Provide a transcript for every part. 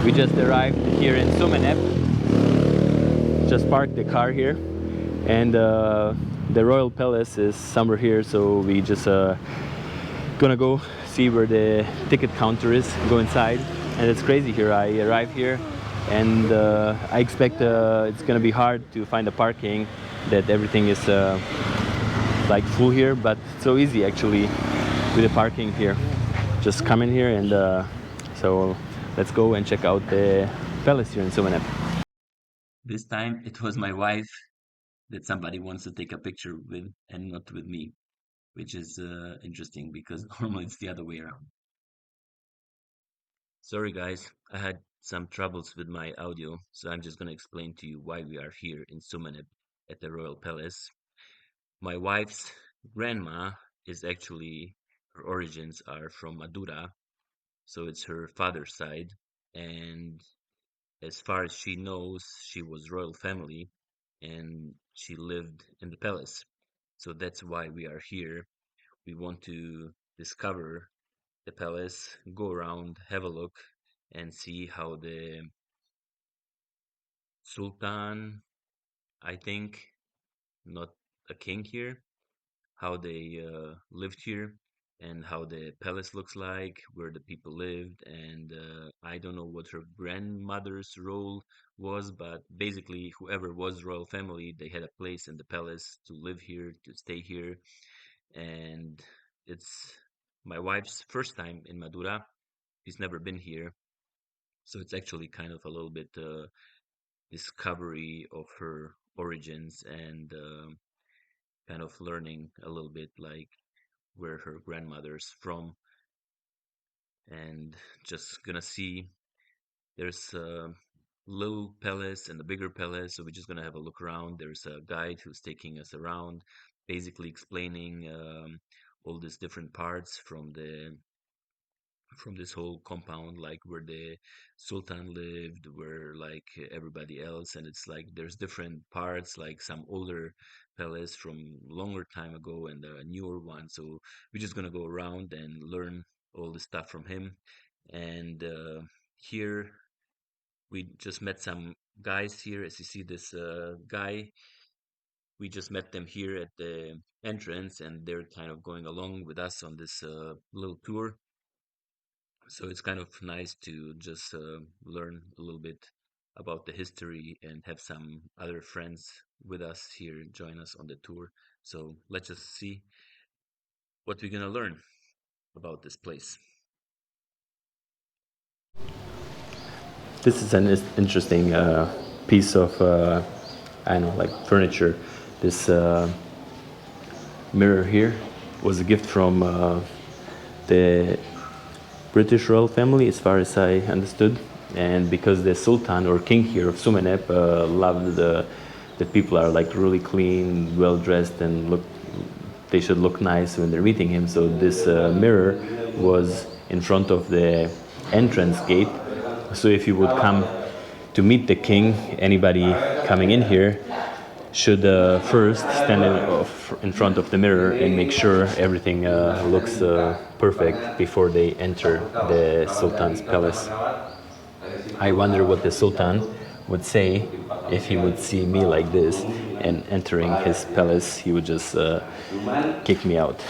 We just arrived here in Sumenep. Just parked the car here, and the royal palace is somewhere here. So we just gonna go see where the ticket counter is. Go inside, and it's crazy here. I arrived here, and I expect it's gonna be hard to find a parking. That everything is like full here, but it's so easy actually with the parking here. Just come in here and so let's go and check out the palace here in Sumenep. This time it was my wife that somebody wants to take a picture with and not with me, which is interesting because normally it's the other way around. Sorry guys, I had some troubles with my audio, so I'm just going to explain to you why we are here in Sumeneb at the Royal Palace. My wife's grandma is actually, her origins are from Madura, so it's her father's side, and as far as she knows, she was royal family and she lived in the palace. So that's why we are here. We want to discover the palace, go around, have a look, and see how the sultan, I think, not a king here, how they lived here and how the palace looks like, where the people lived, and I don't know what her grandmother's role was, but basically, whoever was royal family, they had a place in the palace to live here, to stay here, and it's my wife's first time in Madura. She's never been here, so it's actually kind of a little bit discovery of her origins and kind of learning a little bit like where her grandmother's from, and just gonna see there's a little palace and a bigger palace, so we're just gonna have a look around. There's a guide who's taking us around, basically explaining all these different parts from this whole compound, like where the sultan lived, where like everybody else, and it's like there's different parts, like some older palace from longer time ago and a newer one. So we're just gonna go around and learn all the stuff from him. And here we just met some guys here. As you see, this guy, we just met them here at the entrance, and they're kind of going along with us on this little tour. So it's kind of nice to just learn a little bit about the history and have some other friends with us here join us on the tour. So let's just see what we're gonna learn about this place. This is an interesting piece of I don't know, like furniture. This mirror here was a gift from the British royal family, as far as I understood, and because the Sultan or King here of Sumenep loved that people are like really clean, well dressed, and they should look nice when they're meeting him. So this mirror was in front of the entrance gate. So if you would come to meet the king, anybody coming in here should first stand in front of the mirror and make sure everything looks perfect before they enter the Sultan's palace. I wonder what the Sultan would say if he would see me like this and entering his palace. He would just kick me out.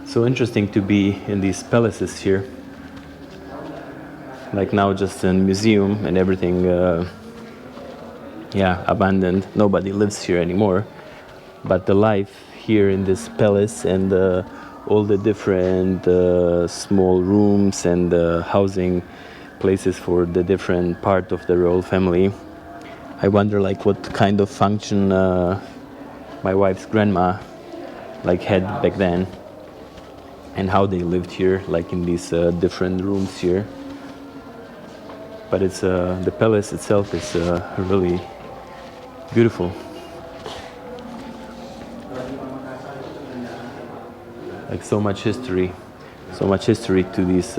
So interesting to be in these palaces here. Like now, just a museum and everything. Yeah, abandoned. Nobody lives here anymore. But the life here in this palace and all the different small rooms and housing places for the different part of the royal family. I wonder like what kind of function my wife's grandma like had back then, and how they lived here, like in these different rooms here. But it's the palace itself is really beautiful. Like so much history to these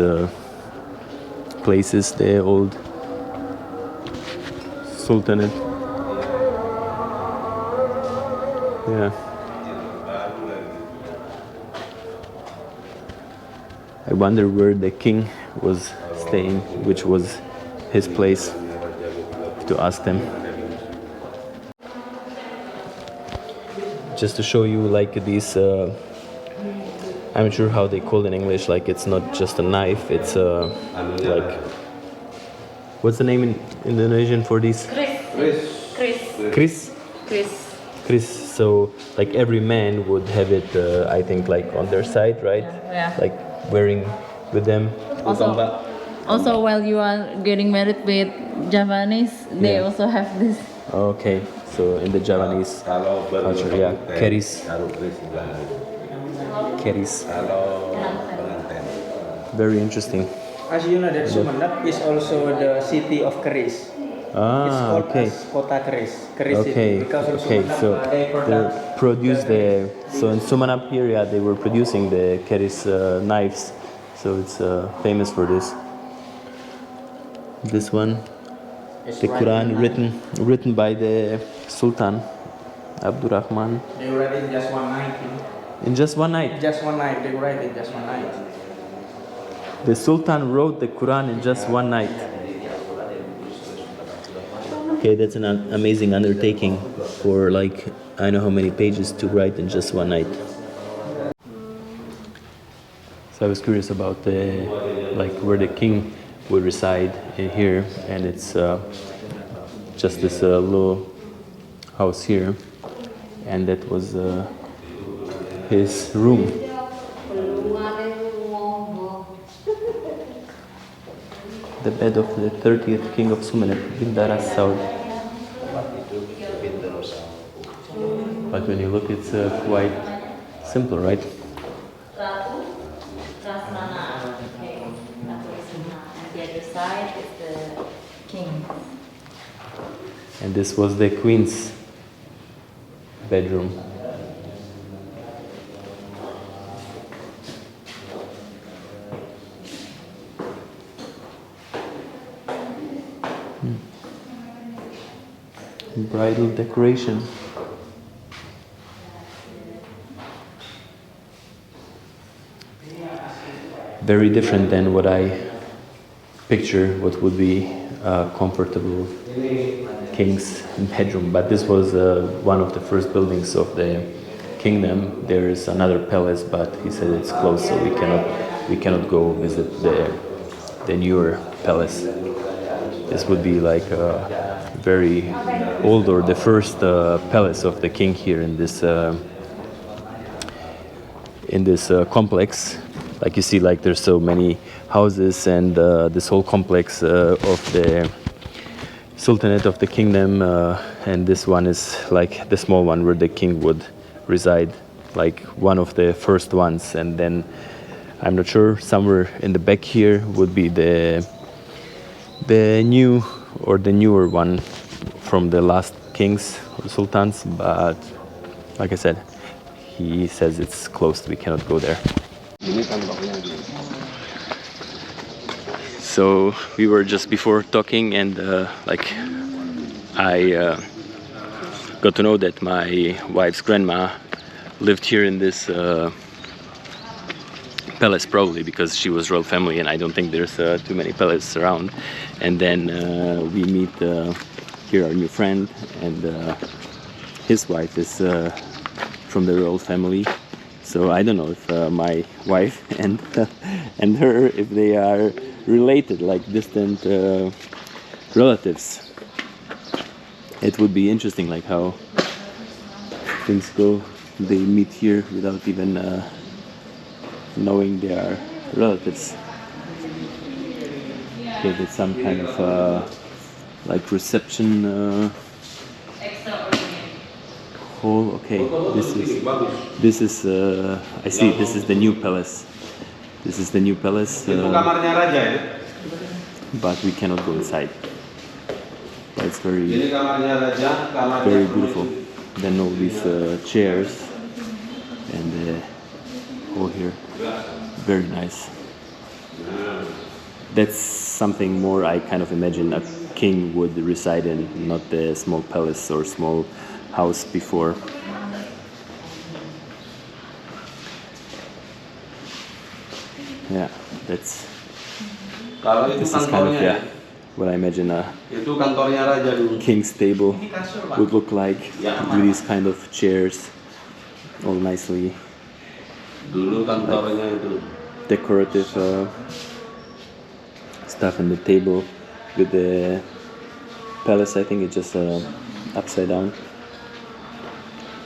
places, the old sultanate. Yeah. I wonder where the king was staying, which was his place, to ask them. Just to show you like these, I'm not sure how they call it in English, like it's not just a knife, it's like, what's the name in Indonesian for these? Kris. Kris. So like every man would have it, I think, like on their side, right? Yeah. Like wearing with them. Also, while you are getting married with Javanese, they Yeah. also have this. Okay, so in the Javanese culture, yeah, keris. Keris. Very interesting. As you know, that Sumenep is also the city of keris. It's called Okay. as Kota Keris. Keris Okay, city. Because of okay, Sumenep, so they they product produce so in Sumenep here, yeah, they were producing the keris knives, so it's famous for this. This one, the Quran written by the Sultan Abdurrahman. They write in just one night. In just one night. Just one night. They write in just one night. The Sultan wrote the Quran in just one night. Okay, that's an amazing undertaking for like, I know how many pages to write in just one night. So I was curious about like where the king would reside in here, and it's just this little house here, and that was his room. The bed of the 30th king of Sumenep, Bindara Saud. But when you look, it's quite simple, right? And the other side is the king. And this was the queen's bedroom. Bridal decoration. Very different than what I picture what would be a comfortable king's bedroom, but this was one of the first buildings of the kingdom. There is another palace, but he said it's closed, so we cannot go visit the newer palace. This would be like a very old, or the first palace of the king here in this complex. Like you see, like there's so many houses, and this whole complex of the sultanate of the kingdom, and this one is like the small one where the king would reside, like one of the first ones. And then I'm not sure, somewhere in the back here would be the new or the newer one from the last kings or sultans, but like I said, he says it's closed, we cannot go there. So we were just before talking, and like I got to know that my wife's grandma lived here in this palace, probably because she was royal family, and I don't think there's too many palaces around. And then we meet here our new friend, and his wife is from the royal family. So I don't know if my wife and her, if they are related, like distant relatives. It would be interesting, like how things go. They meet here without even knowing they are relatives. Okay, that's some kind of like reception hall. Okay, this is I see, this is the new palace. This is the new palace, but we cannot go inside. But it's very beautiful. Then all these chairs and all here, very nice. That's something more I kind of imagine a king would reside in, not the small palace or small house before. Yeah, that's Kalau itu This is kind of kantornya, what I imagine a itu kantornya raja dulu. king's table would look like, with these kind of chairs, all nicely Dulu kantornya itu. decorative stuff in the table. With the palace, I think it's just upside down,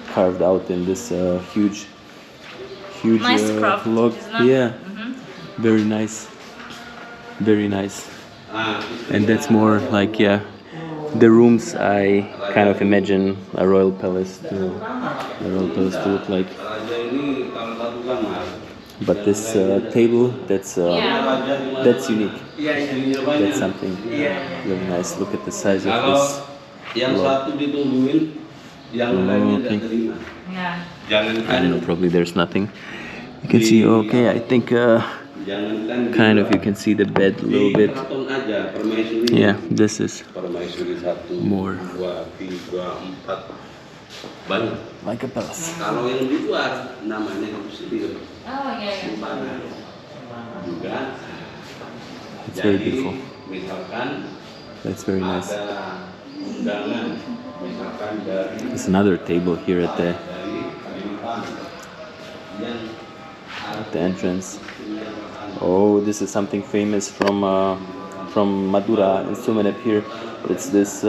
carved out in this huge Nice craft, log. isn't it? Yeah, very nice, very nice. And that's more like, yeah, the rooms I kind of imagine a royal palace to look like. Raja ini kalau satu kamar. But this table, that's unique. That's something really nice. Look at the size of Kalau this. yang satu ditungguin, yang lainnya okay. tidak terima. Yeah. Jangankan, I don't know, probably there's nothing. You can see, okay, I think jangankan kind of you can see the bed a little bit. Keraton aja, permaisuri. Yeah, this is Permaisuri 1, More. 2, 3, 4. Banyak. like a palace. Kalau yang di luar namanya cuisine. Oh yeah. Juga. It's very Jadi, beautiful. misalkan That's very nice. ada undangan, misalkan dari There's another table here at the Kalimantan yang entrance. Oh, this is something famous from Madura in Sumenep here. It's this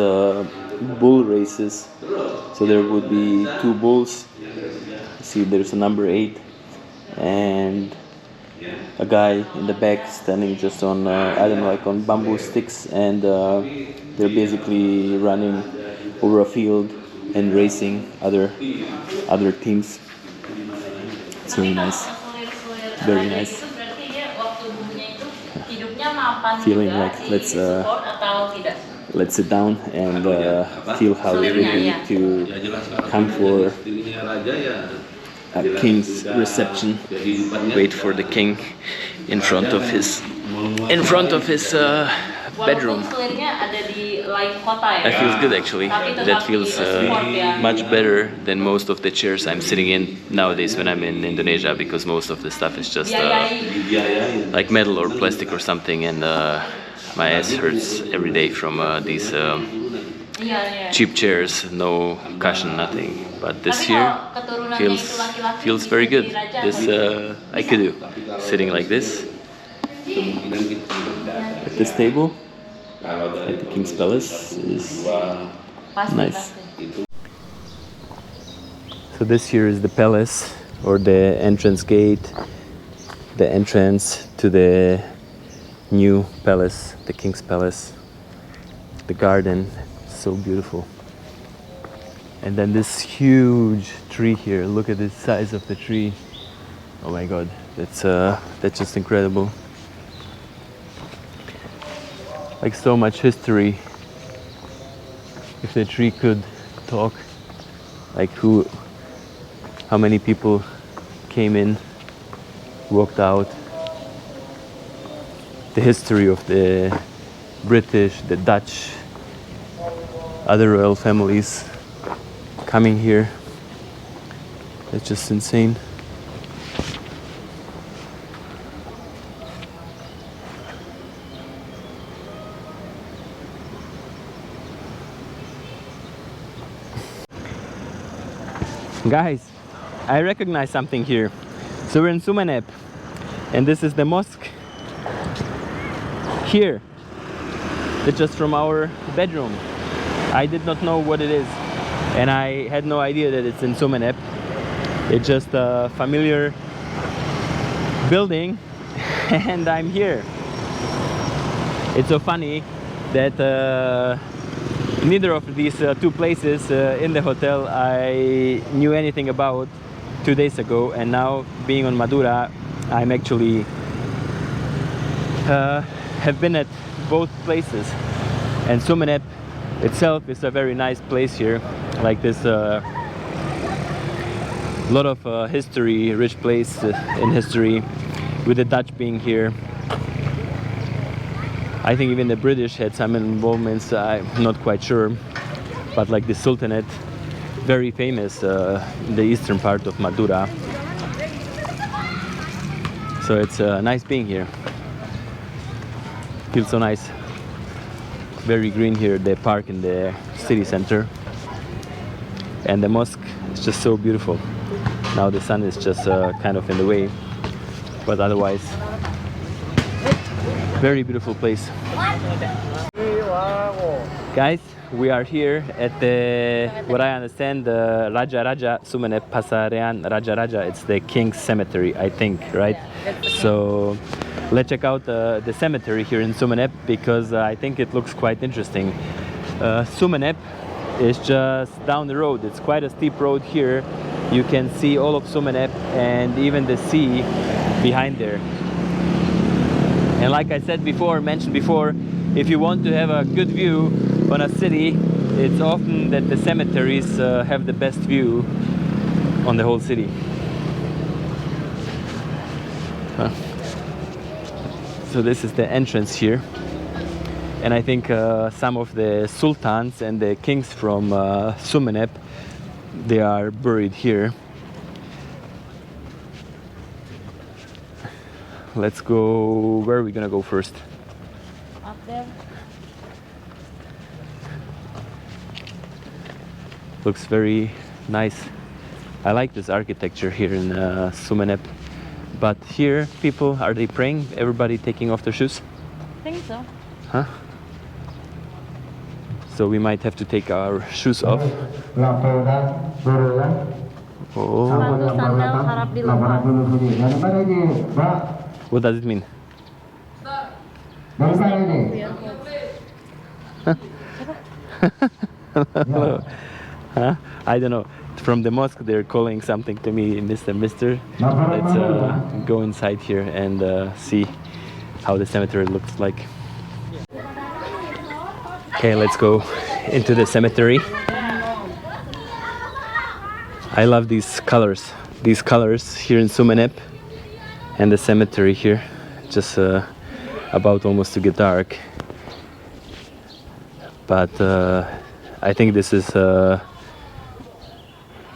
bull races. So there would be 2 bulls. See, there's a number 8 and a guy in the back standing just on I don't know, like on bamboo sticks, and they're basically running over a field and racing other teams. It's very nice. Very nice. Feeling like let's sit down and feel how it would be to come for istrinya raja ya a king's reception. Wait for the king in front of his bedroom. That feels good actually. That feels much better than most of the chairs I'm sitting in nowadays when I'm in Indonesia, because most of the stuff is just like metal or plastic or something, and my ass hurts every day from these cheap chairs, no cushion, nothing. But this here feels very good. This I could do, sitting like this at this table at the King's Palace is nice. So this here is the palace, or the entrance gate, the entrance to the new palace, the King's Palace. The garden, so beautiful. And then this huge tree here. Look at the size of the tree. Oh my God, that's just incredible. Like so much history. If the tree could talk, like how many people came in, walked out. The history of the British, the Dutch, other royal families coming here. It's just insane. Guys, I recognize something here. So we're in Sumenep, and this is the mosque here. It's just from our bedroom. I did not know what it is, and I had no idea that it's in Sumenep. It's just a familiar building, and I'm here. It's so funny that neither of these 2 places in the hotel I knew anything about 2 days ago, and now being on Madura, I'm actually have been at both places. And Sumenep itself is a very nice place here, like this lot of history, rich place in history, with the Dutch being here. I think even the British had some involvements, I'm not quite sure, but like the sultanate, very famous in the eastern part of Madura. So it's nice being here. Feels so nice. Very green here, the park in the city center. And the mosque is just so beautiful. Now the sun is just kind of in the way, but otherwise, very beautiful place. Guys, we are here at the, what I understand, the Raja Sumenep Pasarean Raja. It's the King's Cemetery, I think, right? So let's check out the cemetery here in Sumenep, because I think it looks quite interesting. Sumenep is just down the road. It's quite a steep road here. You can see all of Sumenep and even the sea behind there. And like I said before, mentioned before, if you want to have a good view on a city, it's often that the cemeteries have the best view on the whole city. So this is the entrance here. And I think some of the sultans and the kings from Sumenep, they are buried here. Let's go, where are we gonna go first? Up there. Looks very nice. I like this architecture here in Sumenep. But here, people, are they praying? Everybody taking off their shoes? I think so. Huh? So we might have to take our shoes off. Oh. Sepatu sandal harap dilepas. What does it mean? Huh? I don't know. From the mosque, they're calling something to me, Mr. Let's go inside here and see how the cemetery looks like. Okay, let's go into the cemetery. I love these colors. These colors here in Sumenep and the cemetery here. Just about almost to get dark. But I think this is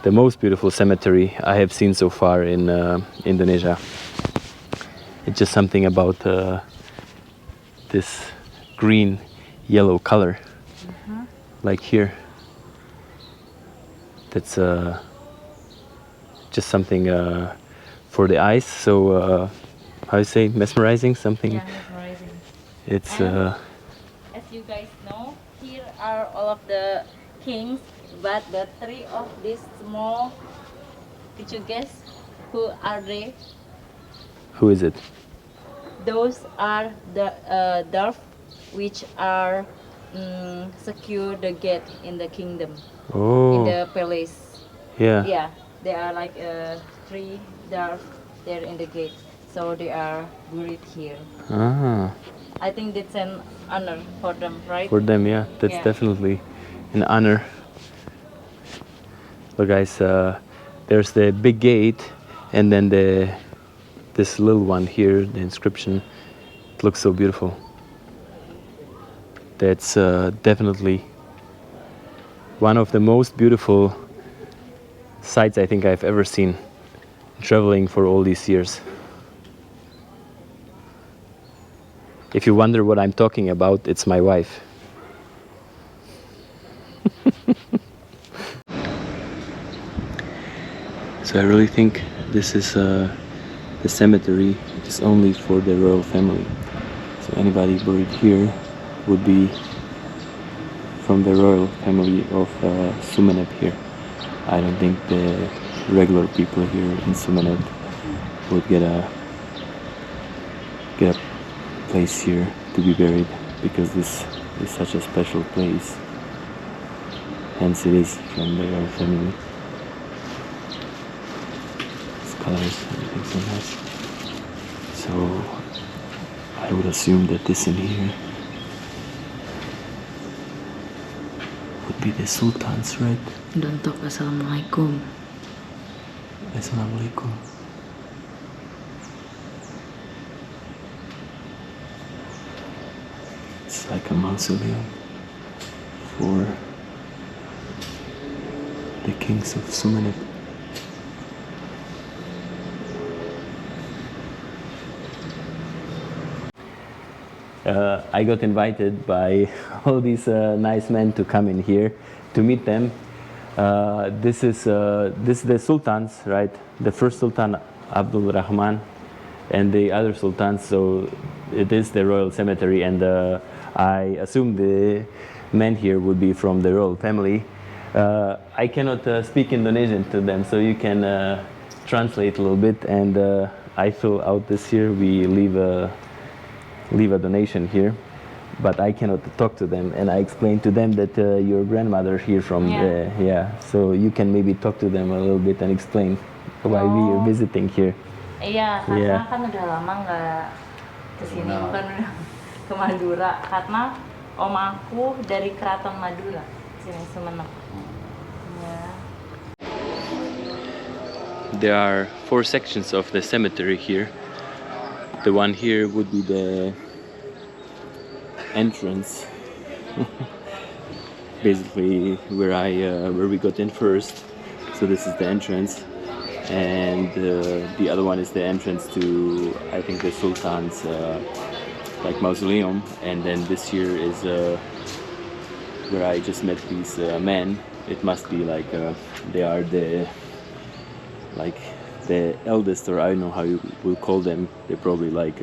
the most beautiful cemetery I have seen so far in Indonesia. It's just something about this green yellow color, like here. That's just something for the eyes. So how you say, mesmerizing, something. Yeah, mesmerizing. It's As you guys know, here are all of the kings, but the three of these small, could you guess who are they? who is it? Those are the dwarf which are secure the gate in the kingdom, in Oh, the palace. yeah. Yeah, they are like three dwarf there in the gate, so they are buried here. Ah, I think that's an honor for them, right? for them, yeah. That's Yeah. definitely an honor. Look, guys, there's the big gate, and then this little one here, the inscription. It looks so beautiful. That's definitely one of the most beautiful sights I think I've ever seen traveling for all these years. If you wonder what I'm talking about, it's my wife. So I really think this is the cemetery is only for the royal family. So anybody buried here would be from the royal family of Sumenep here. I don't think the regular people here in Sumenep would get a place here to be buried, because this is such a special place. Hence it is from the royal family. These colors, everything's so nice. So I would assume that this in here would be the sultans, right? Don't talk Assalamualaikum. Assalamualaikum. It's like a mausoleum for the kings of Sumenep. I got invited by all these nice men to come in here to meet them. This is the sultans, right? The first sultan, Abdul Rahman, and the other sultans. So it is the royal cemetery, and I assume the men here would be from the royal family. I cannot speak Indonesian to them, so you can translate a little bit. And I fill out this here. We leave a donation here, but I cannot talk to them. And I explained to them that your grandmother here from so you can maybe talk to them a little bit and explain why we are visiting here. Iya, karena kan udah lama nggak kesini, bukan udah ke Madura, karena om aku dari keraton Madura, sini Sumenep. Ya. There are 4 sections of the cemetery here. The one here would be the entrance, basically where we got in first. So this is the entrance, and the other one is the entrance to, I think, the sultan's like mausoleum. And then this here is where I just met these men. It must be like they are the eldest, or I don't know how you will call them. They're probably like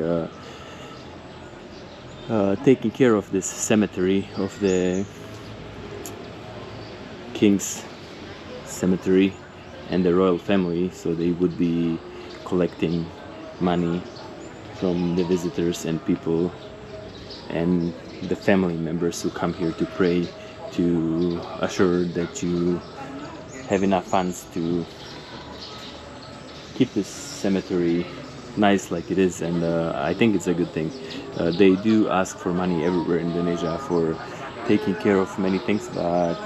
taking care of this cemetery, of the king's cemetery and the royal family. So they would be collecting money from the visitors and people and the family members who come here to pray, to assure that you have enough funds to keep this cemetery nice like it is. And I think it's a good thing. They do ask for money everywhere in Indonesia for taking care of many things, but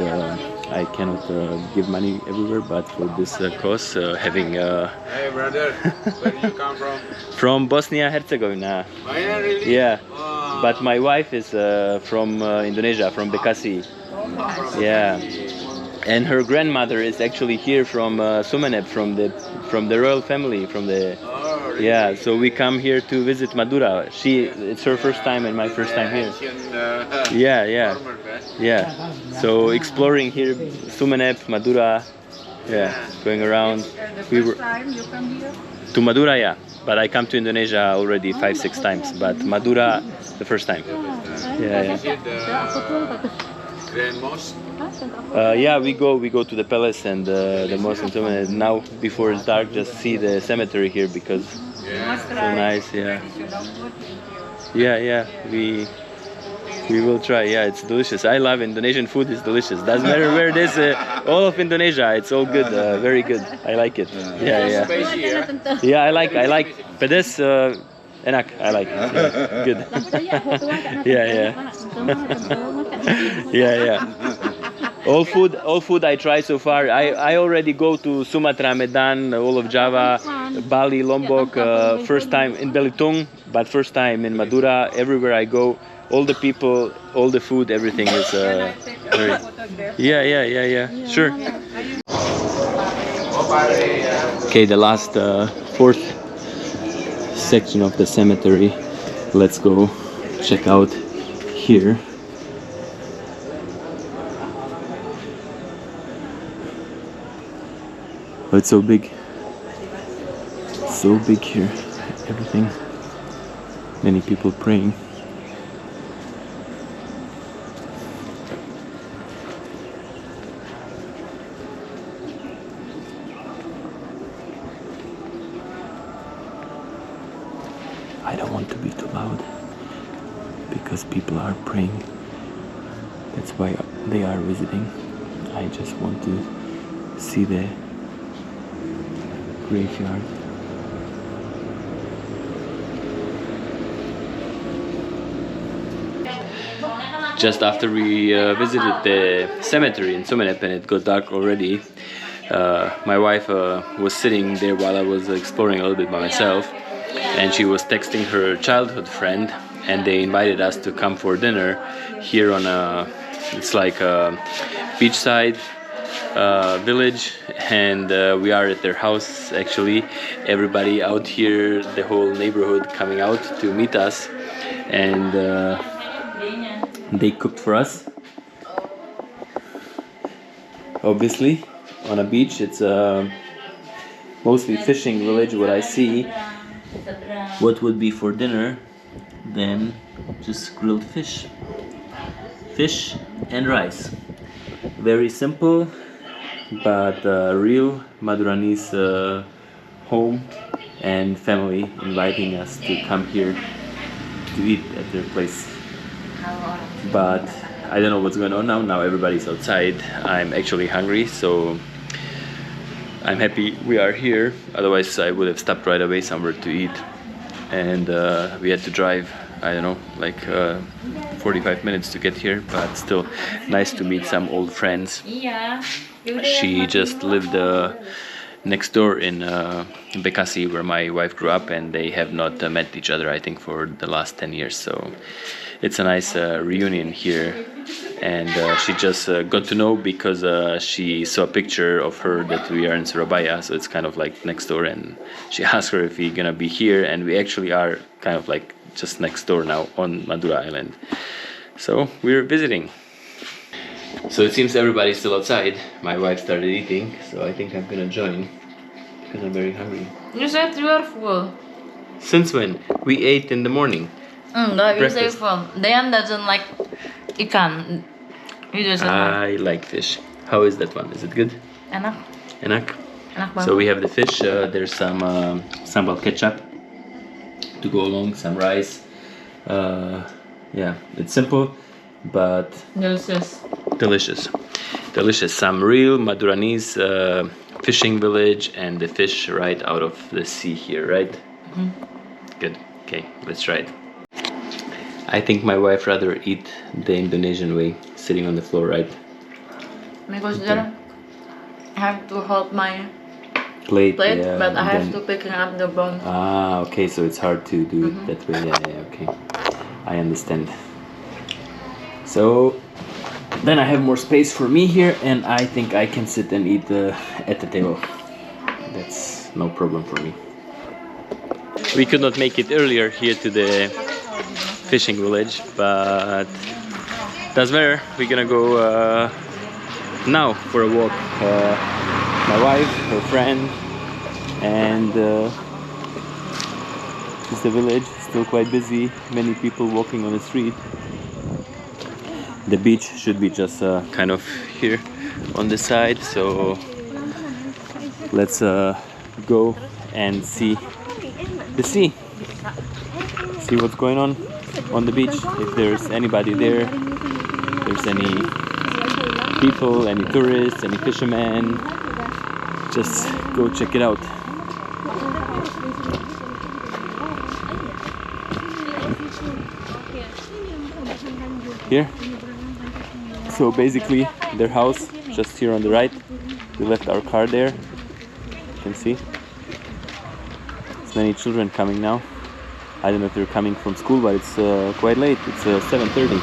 I cannot give money everywhere. But for this cause, having Hey brother, where you come from? from Bosnia Herzegovina, Oh yeah, really? yeah, Wow. but my wife is from Indonesia, from Bekasi, yeah. And her grandmother is actually here from Sumenep, from the royal family, from the Oh, really? yeah. So we come here to visit Madura. It's her first time and my first time here. Ancient, Yeah. farmer, right? Yeah. So exploring here, Sumenep, Madura, yeah, going around. The first time you come here? To Madura, yeah. But I come to Indonesia already 5-6 times. But Madura, the first time. Yeah. Is it the Grand Mosque? Yeah, we go to the palace and the mosque and so on. And now, before it's dark, just see the cemetery here because Yeah. so nice. Yeah, Traditional food in here. we will try. Yeah, it's delicious. I love Indonesian food. It's delicious. Doesn't matter where it is. All of Indonesia, it's all good. Very good. I like it. Yeah. Spicy, yeah? Yeah, I like pedas. Enak. I like. Yeah, good. Yeah. All food I try so far. I already go to Sumatra, Medan, all of Java, Bali, Lombok. First time in Belitung, but first time in Madura. Everywhere I go, all the people, all the food, everything is very. Yeah. Sure. Okay, the last 4th section of the cemetery. Let's go check out here. Oh, it's so big here, everything, many people praying. I don't want to be too loud because people are praying. That's why they are visiting. I just want to see the graveyard. Just after we visited the cemetery in Sumenep and it got dark already, my wife was sitting there while I was exploring a little bit by myself, and she was texting her childhood friend, and they invited us to come for dinner here on it's like a beachside village, and we are at their house actually. Everybody out here, the whole neighborhood coming out to meet us, and they cooked for us. Obviously, on a beach, it's mostly fishing village. What I see, what would be for dinner, then just grilled fish and rice. Very simple, but real Maduranese home and family inviting us to come here to eat at their place. But I don't know what's going on now. Now everybody's outside. I'm actually hungry, so I'm happy we are here. Otherwise I would have stopped right away somewhere to eat. And we had to drive, I don't know, like 45 minutes to get here, but still nice to meet some old friends. She just lived next door in Bekasi, where my wife grew up, and they have not met each other, I think, for the last 10 years. So it's a nice reunion here. And she just got to know because she saw a picture of her that we are in Surabaya, so it's kind of like next door, and she asked her if we're gonna be here, and we actually are kind of like just next door now on Madura Island. So we're visiting. So it seems everybody's still outside. My wife started eating, so I think I'm gonna join because I'm very hungry. You said you are full. Since when? We ate in the morning. No, you say Breakfast. full. Dayan doesn't like ikan. He doesn't like. I like fish. How is that one? Is it good? Enak. Enak? Enak banget. So we have the fish. There's some sambal ketchup to go along, some rice. Yeah, it's simple, but Delicious. delicious. Delicious. Some real Maduranese fishing village, and the fish right out of the sea here, right? Good. Okay, let's try it. I think my wife rather eat the Indonesian way, sitting on the floor, right? Because then I have to hold my Plate, plate, yeah, but I have then- to pick up the bone. Ah, okay, so it's hard to do it that way. Yeah, okay. I understand. So then I have more space for me here, and I think I can sit and eat at the table. That's no problem for me. We could not make it earlier here to the fishing village, but doesn't matter. We're gonna go now for a walk. My wife, her friend, and it's the village, still quite busy, many people walking on the street. The beach should be just kind of here on the side, so let's go and see the sea, see what's going on the beach, if there's anybody there, if there's any people, any tourists, any fishermen. Just go check it out. Here. So basically their house just here on the right. We left our car there. You can see. There's many children coming now. I don't know if they're coming from school, but it's quite late. It's 7:30.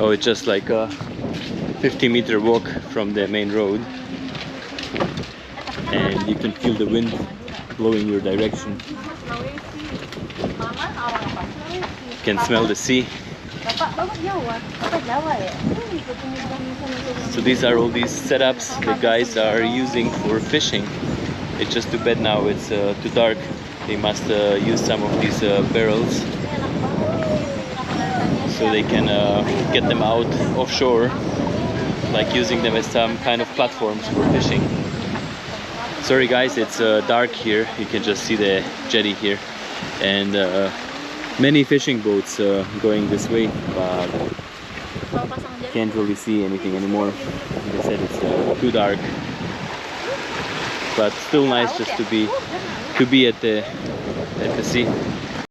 Oh, it's just like a 50-meter walk from the main road, and you can feel the wind blowing your direction. You can smell the sea. So these are all these setups the guys are using for fishing. It's just too bad now it's too dark. They must use some of these barrels so they can get them out offshore, like using them as some kind of platforms for fishing. Sorry guys, it's dark here. You can just see the jetty here, and many fishing boats going this way, but can't really see anything anymore. Like I said, it's too dark, but still nice just to be at the sea.